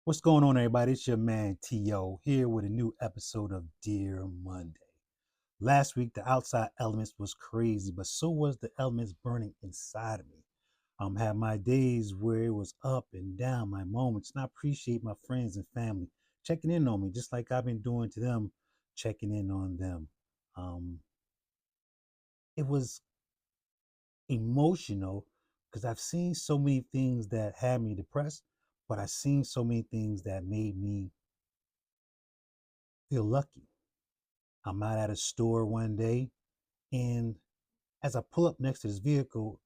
What's going on, everybody? It's your man T.O. here with a new episode of Dear Monday. Last week, the outside elements was crazy, but so was the elements burning inside of me. Had my days where it was up and down, my moments, and I appreciate my friends and family checking in on me, just like I've been doing to them, checking in on them. Um, it was emotional because I've seen so many things that had me depressed, but I've seen so many things that made me feel lucky. I'm out at a store one day, and as I pull up next to this vehicle,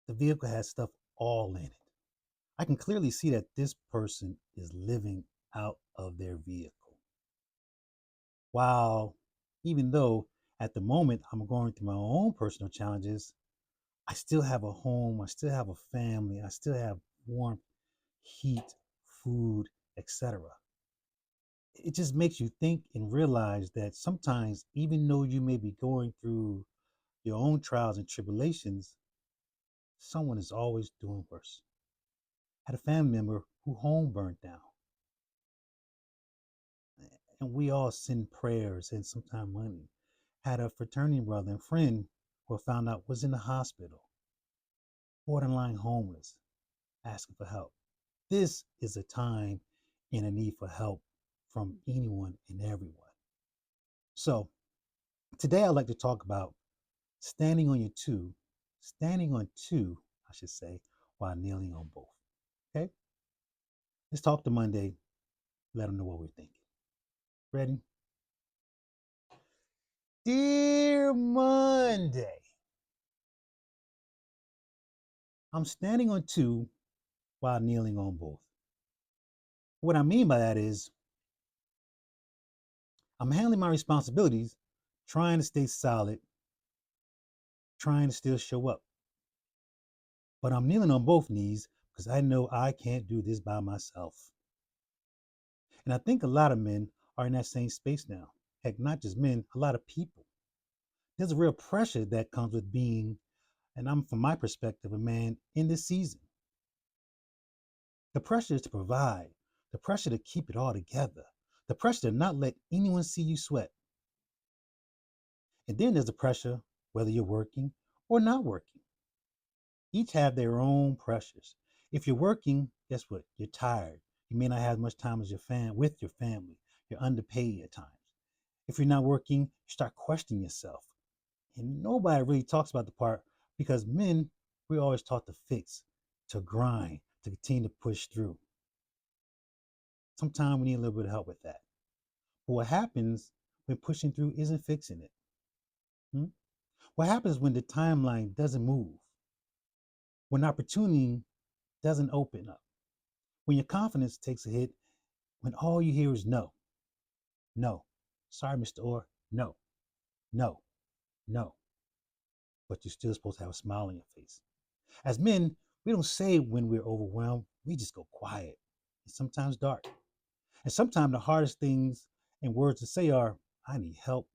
the vehicle has stuff all in it. I can clearly see that this person is living out of their vehicle. While, even though at the moment I'm going through my own personal challenges, I still have a home, I still have a family, I still have warmth, heat, food, etc. It just makes you think and realize that sometimes, even though you may be going through your own trials and tribulations, someone is always doing worse. Had a family member who home burnt down, and we all send prayers and sometimes money. Had a fraternity brother and friend who I found out was in the hospital, borderline homeless, asking for help. This is a time in a need for help from anyone and everyone. So today I'd like to talk about standing on your two, standing on two, I should say, while kneeling on both. Okay? Let's talk to Monday. Let them know what we're thinking. Ready? Dear Monday, I'm standing on two while kneeling on both. What I mean by that is I'm handling my responsibilities, trying to stay solid, trying to still show up. But I'm kneeling on both knees because I know I can't do this by myself. And I think a lot of men are in that same space now. Heck, not just men, a lot of people. There's a real pressure that comes with being, and I'm from my perspective, a man in this season. The pressure is to provide, the pressure to keep it all together, the pressure to not let anyone see you sweat. And then there's the pressure, whether you're working or not working. Each have their own pressures. If you're working, guess what? You're tired. You may not have as much time as with your family. You're underpaid at times. If you're not working, you start questioning yourself. And nobody really talks about the part because men, we're always taught to fix, to grind, to continue to push through. Sometimes we need a little bit of help with that. But what happens when pushing through isn't fixing it? Hmm? What happens when the timeline doesn't move? When opportunity doesn't open up? When your confidence takes a hit? When all you hear is no, no, sorry, Mr. Orr, no, no, no. But you're still supposed to have a smile on your face. As men, we don't say when we're overwhelmed, we just go quiet and sometimes dark. And sometimes the hardest things and words to say are, I need help,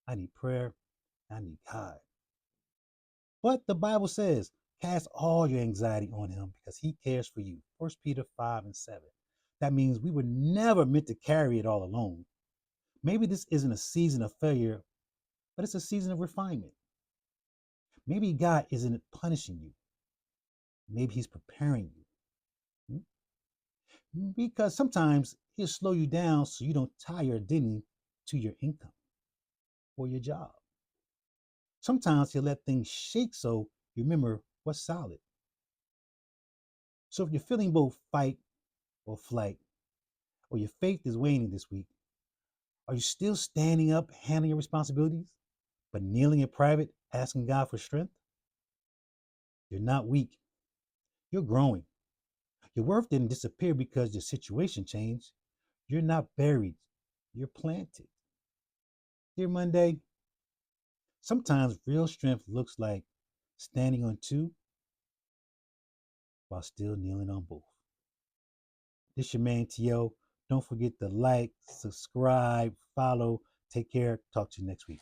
I need prayer, I need God. But the Bible says, cast all your anxiety on him because he cares for you. 1 Peter 5:7. That means we were never meant to carry it all alone. Maybe this isn't a season of failure, but it's a season of refinement. Maybe God isn't punishing you. Maybe he's preparing you. Because sometimes he'll slow you down so you don't tie your identity to your income or your job. Sometimes he'll let things shake so you remember what's solid. So if you're feeling both fight or flight, or your faith is waning this week, are you still standing up, handling your responsibilities, but kneeling in private, asking God for strength? You're not weak. You're growing. Your worth didn't disappear because your situation changed. You're not buried. You're planted. Dear Monday, sometimes real strength looks like standing on two while still kneeling on both. This your man T.O. Don't forget to like, subscribe, follow. Take care. Talk to you next week.